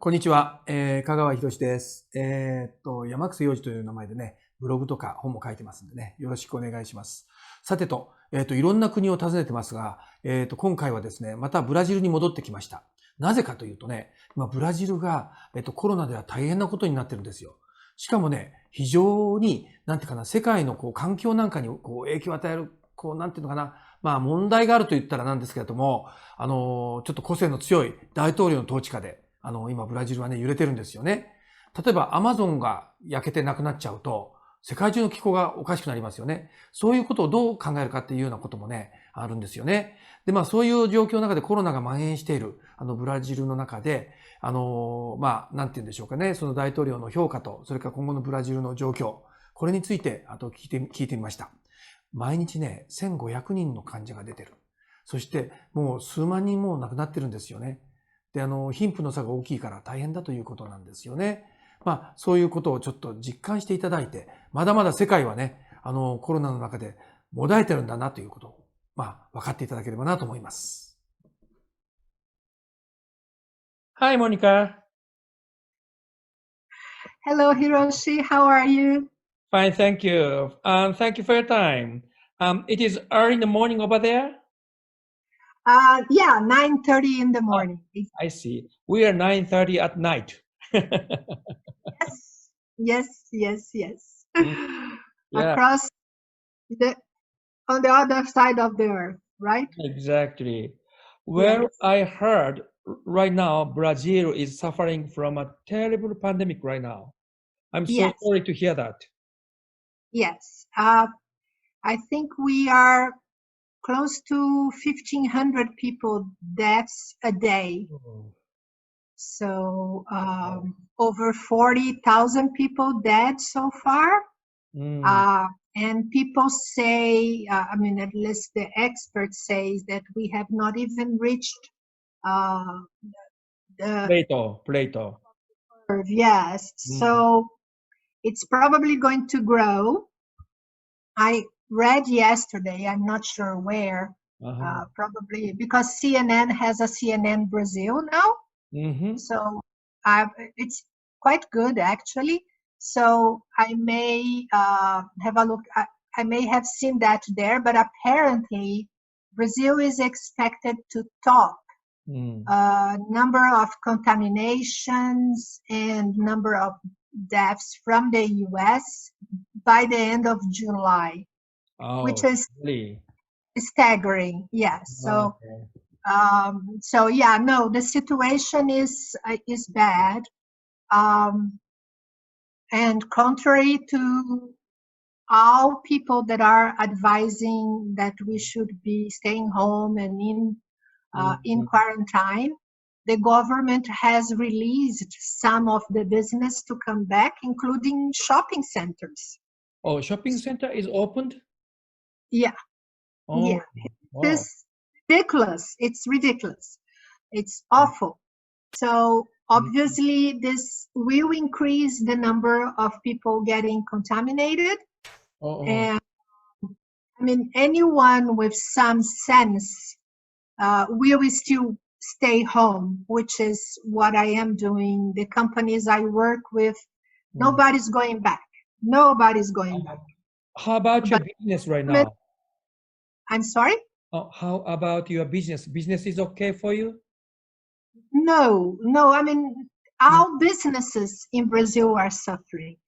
こんにちは。香川博です。山楠洋二という名前でね、ブログとか本も書いてますんでね、よろしくお願いします。さてと、いろんな国を訪ねてますが、今回はですね、またブラジルに戻ってきました。なぜかというとね、今ブラジルが、コロナでは大変なことになってるんですよ。しかもね、非常に、なんていうかな、世界の環境なんかに影響を与える、なんていうのかな、問題があると言ったらなんですけれども、ちょっと個性の強い大統領の統治下で、今ブラジルはね、揺れてるんですよね。例えばアマゾンが焼けてなくなっちゃうと、世界中の気候がおかしくなりますよね。そういうことをどう考えるかっていうようなこともね、あるんですよね。で、そういう状況の中でコロナが蔓延している、ブラジルの中で、なんて言うんでしょうかね、その大統領の評価と、それから今後のブラジルの状況、これについて、聞いてみました。毎日ね、1500人の患者が出てる。そして、もう数万人も亡くなってるんですよね。で、貧富の差が大きいから大変だということなんですよね。そういうことをちょっと実感していただいて、まだまだ世界はね、コロナの中でもだえてるんだなということを、分かっていただければなと思います。Hi, Monica. Hello, Hiroshi. How are you? Fine, thank you. Thank you for your time. It is early in the morning over there? Yeah, 9:30 in the morning. I see. We are 9:30 at night. Yes. Yeah. Across on the other side of the earth, right? Exactly. Well, Yes. I heard right now Brazil is suffering from a terrible pandemic right now. I'm so Yes. sorry to hear that. Yes. I think we are close to 1,500 people deaths a day. So over 40,000 people dead so far. And people say, at least the experts say that we have not even reached the Plato. curve. Yes. So it's probably going to grow. I read yesterday, I'm not sure where, probably because CNN has a CNN Brazil now. So it's quite good actually. So I may have a look. I may have seen that there, but apparently Brazil is expected to top number of contaminations and number of deaths from the US by the end of July, which is really staggering. Yes. So the situation is bad. And contrary to all people that are advising that we should be staying home and in quarantine, the government has released some of the business to come back, including shopping centers. Oh, shopping center is opened? Yeah. Oh, yeah. wow. It's ridiculous. It's ridiculous. It's awful. So obviously this will increase the number of people getting contaminated. And anyone with some sense will still stay home, which is what I am doing. The companies I work with, nobody's going back. Nobody's going back. How about your business right now? I'm sorry? How about your business? Business is okay for you? No. Our businesses in Brazil are suffering.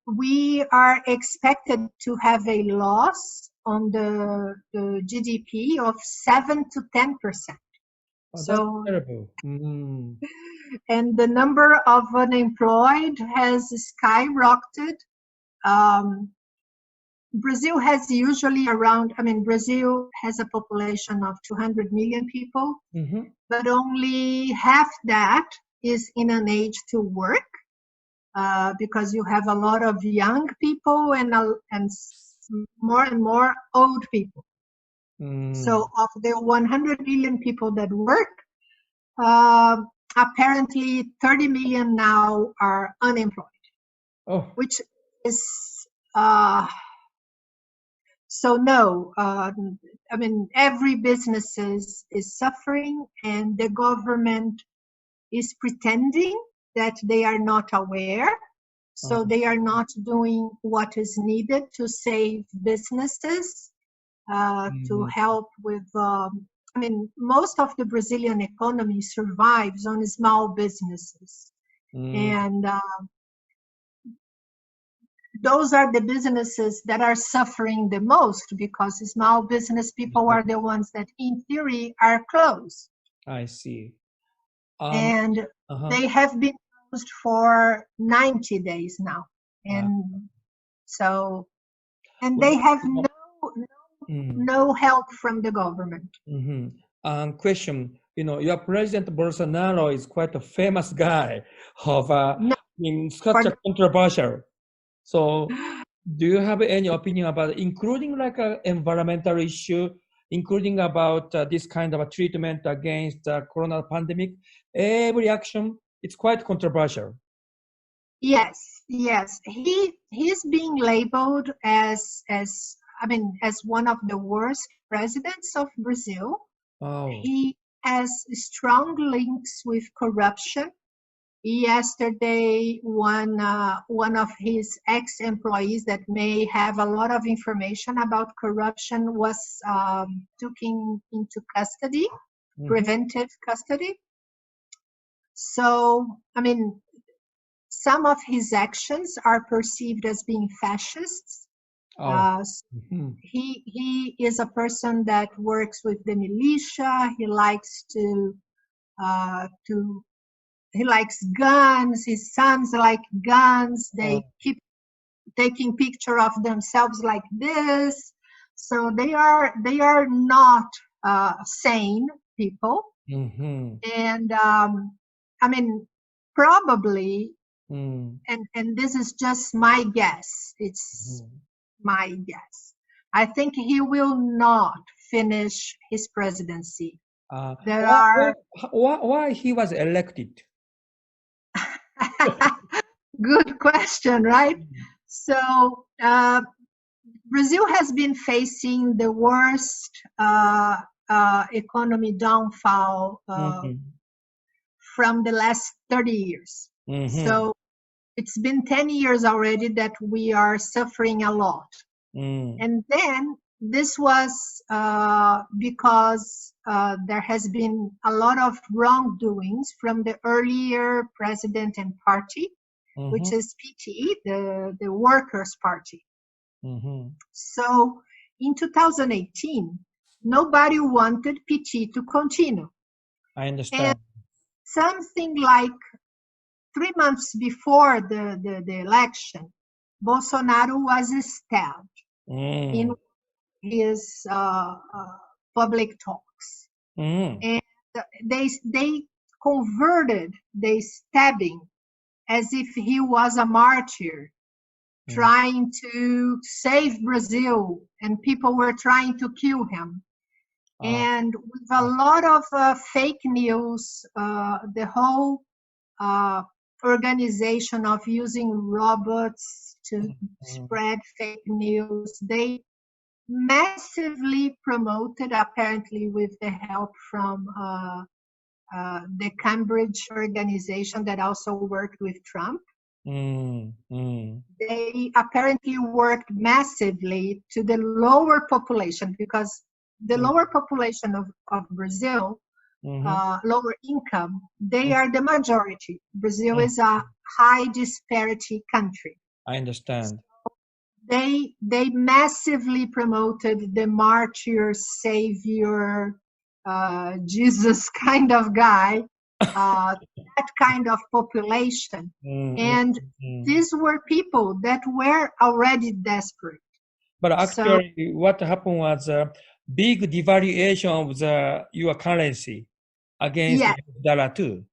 We are expected to have a loss on the GDP of 7 to 10%. So terrible. And the number of unemployed has skyrocketed. Brazil has usually Brazil has a population of 200 million people, but only half that is in an age to work. Because you have a lot of young people and more and more old people. So of the 100 million people that work, apparently 30 million now are unemployed, which is so no. Every business is suffering, and the government is pretending that they are not aware. So they are not doing what is needed to save businesses, to help with, I mean, most of the Brazilian economy survives on small businesses. And those are the businesses that are suffering the most, because small business people are the ones that, in theory, are closed. I see. And they have been closed for 90 days now. And so, and they have no help from the government. Question, your President Bolsonaro is quite a famous guy of such a controversial. So do you have any opinion about it, including like an environmental issue, including about this kind of a treatment against the corona pandemic? Every action, it's quite controversial. Yes. He's being labeled as one of the worst presidents of Brazil. He has strong links with corruption. Yesterday, one of his ex-employees that may have a lot of information about corruption was taken into custody, preventive custody. So, I mean, some of his actions are perceived as being fascists. He is a person that works with the militia. He likes he likes guns. His sons like guns. They keep taking picture of themselves like this. So they are not sane people. And I mean, probably, and this is just my guess. It's my guess. I think he will not finish his presidency. Why he was elected? Good question, right? So Brazil has been facing the worst economy downfall from the last 30 years. So it's been 10 years already that we are suffering a lot. And then this was because there has been a lot of wrongdoings from the earlier president and party, which is PT, the Workers' Party. So in 2018, nobody wanted PT to continue. I understand. And something like 3 months before the election, Bolsonaro was stabbed in his public talks. And they converted the stabbing as if he was a martyr trying to save Brazil, and people were trying to kill him. And with a lot of fake news, the whole organization of using robots to spread fake news, they massively promoted, apparently with the help from the Cambridge organization that also worked with Trump. They apparently worked massively to the lower population, because the lower population of Brazil, lower income, they are the majority. Brazil is a high disparity country. I understand. So they massively promoted the martyr, savior, Jesus kind of guy, that kind of population. And these were people that were already desperate. But actually, what happened was a big devaluation of your currency against the dollar too.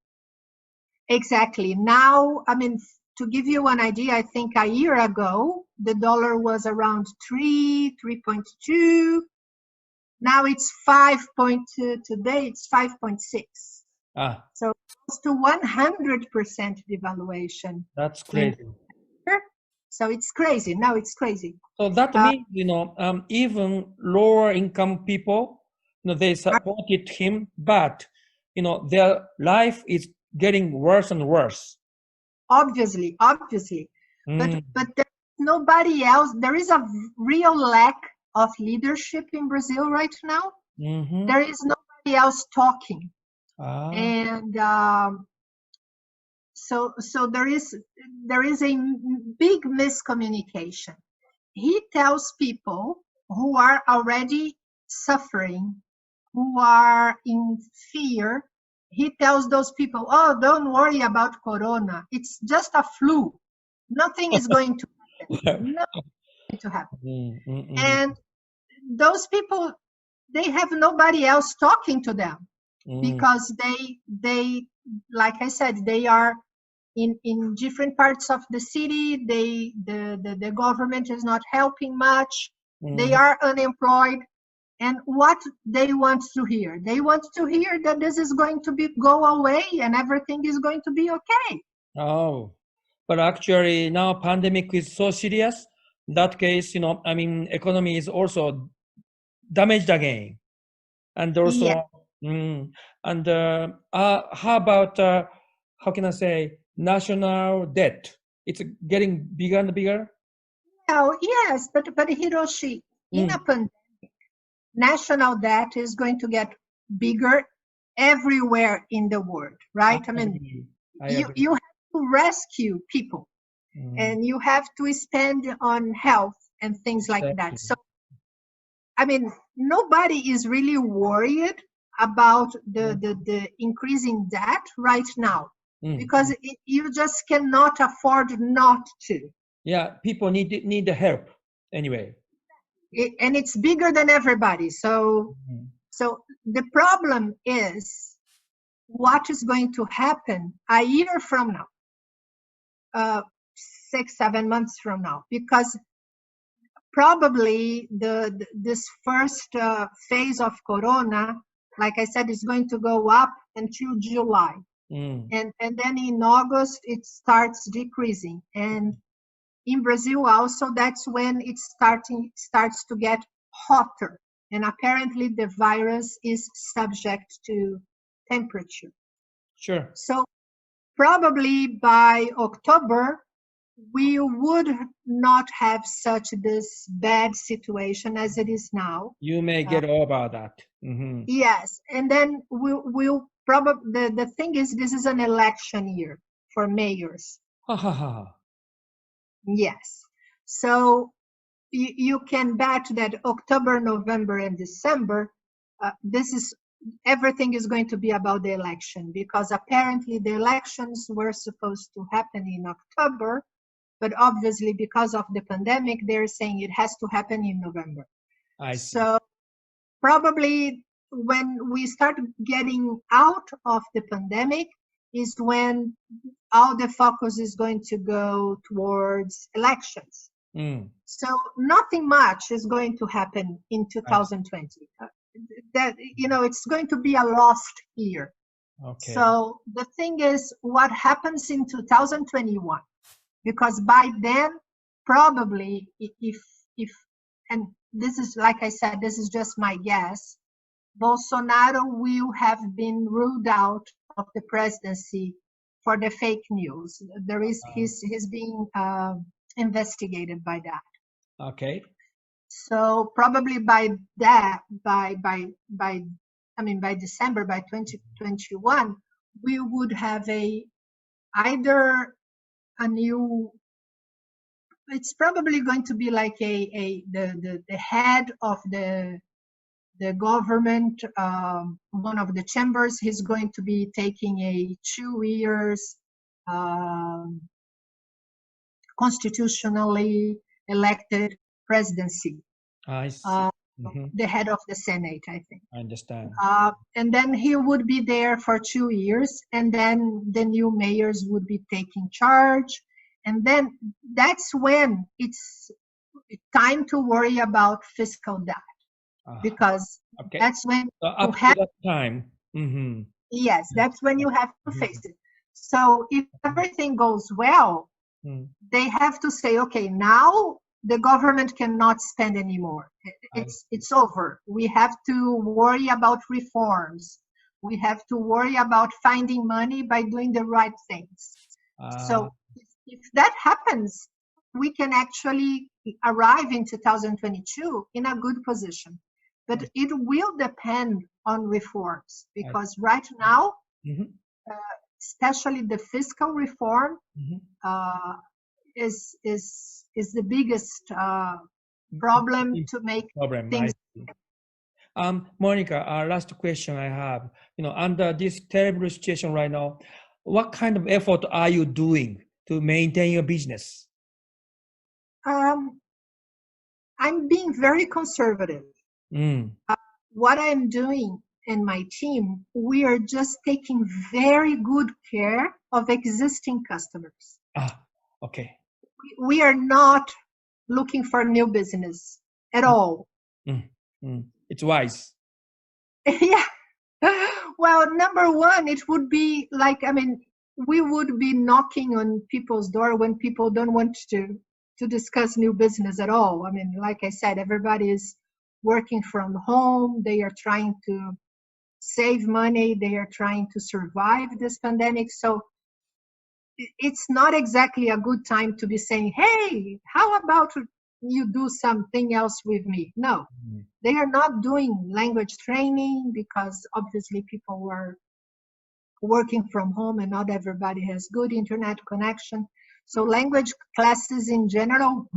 Exactly. Now, I mean, to give you an idea, I think a year ago, the dollar was around 3.2. Now it's 5.2. Today it's 5.6. So close to 100% devaluation. That's crazy. So it's crazy. Now it's crazy. So that means, even lower income people, they supported him, but, their life is getting worse and worse. Obviously. But there's nobody else. There is a real lack of leadership in Brazil right now. There is nobody else talking. And so there is a big miscommunication. He tells people who are already suffering, who are in fear, he tells those people, oh, don't worry about corona. It's just a flu. Nothing is going to happen. Nothing is going to happen. And those people, they have nobody else talking to them because they, like I said, they are in different parts of the city. The government is not helping much. They are unemployed. And what they want to hear? They want to hear that this is going to go away and everything is going to be okay. Oh, but actually now pandemic is so serious. In that case, I mean, economy is also damaged again. And also, how about, how can I say, national debt? It's getting bigger and bigger? Oh, yes, but Hiroshi, in a pandemic, national debt is going to get bigger everywhere in the world, right? I mean, you have to rescue people and you have to spend on health and things like that. So, I mean, nobody is really worried about the increasing debt right now because you just cannot afford not to. Yeah, people need the help anyway. And it's bigger than everybody. So the problem is what is going to happen a year from now, 6-7 months from now, because probably this first phase of corona, like I said, is going to go up until July. And then in August, it starts decreasing. And in Brazil also, that's when it starts to get hotter. And apparently the virus is subject to temperature. Sure. So probably by October, we would not have such this bad situation as it is now. You may get over that. Yes. And then we'll probably, the thing is, this is an election year for mayors. Yes. So you can bet that October, November, and December, everything is going to be about the election, because apparently the elections were supposed to happen in October, but obviously because of the pandemic, they're saying it has to happen in November. I see. So probably when we start getting out of the pandemic is when all the focus is going to go towards elections. So nothing much is going to happen in 2020. That, it's going to be a lost year. Okay. So the thing is, what happens in 2021? Because by then, probably, if and this is, like I said, this is just my guess, Bolsonaro will have been ruled out of the presidency for the fake news. He's being investigated by that. Okay. So probably by December, by 2021, we would have either a new. It's probably going to be like the head of the government, one of the chambers. He's going to be taking a 2 years constitutionally elected presidency. I see. The head of the Senate, I think. I understand. And then he would be there for 2 years, and then the new mayors would be taking charge. And then that's when it's time to worry about fiscal debt. Because that's when up to that time. Yes, that's when you have to face it. So if everything goes well, they have to say, okay, now the government cannot spend anymore. It's over. We have to worry about reforms. We have to worry about finding money by doing the right things. So if that happens, we can actually arrive in 2022 in a good position. But it will depend on reforms, because right now, especially the fiscal reform is the biggest problem to make things. Monica, last question I have. Under this terrible situation right now, what kind of effort are you doing to maintain your business? I'm being very conservative. What I'm doing and my team, we are just taking very good care of existing customers. Okay. We are not looking for new business at all. It's wise. Yeah. Well, number one, it would be like, we would be knocking on people's door when people don't want to discuss new business at all. Like I said, everybody is working from home. They are trying to save money. They are trying to survive this pandemic. So it's not exactly a good time to be saying, hey, how about you do something else with me? No, they are not doing language training because obviously people were working from home and not everybody has good internet connection. So language classes in general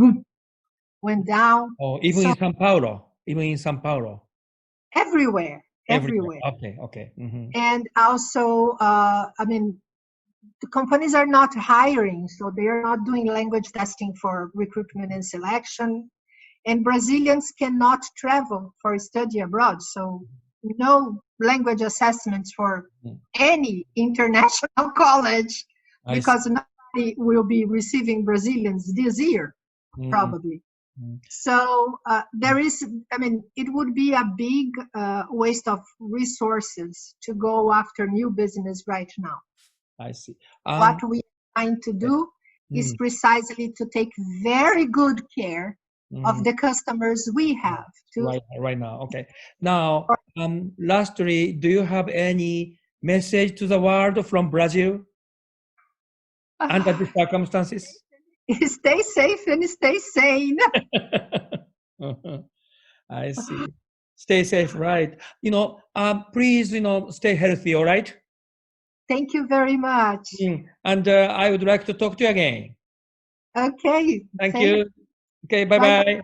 went down. Even in São Paulo? Everywhere. Okay. And also, the companies are not hiring, so they are not doing language testing for recruitment and selection. And Brazilians cannot travel for study abroad, so no language assessments for any international college, because nobody will be receiving Brazilians this year, probably. So there is, it would be a big waste of resources to go after new business right now. I see. What we are trying to do is precisely to take very good care of the customers we have. Right now. Okay. Now, lastly, do you have any message to the world from Brazil under the circumstances? Stay safe and stay sane. I see. Stay safe, right? Please, stay healthy, all right? Thank you very much. And I would like to talk to you again. Okay. Thank you. Okay, bye-bye.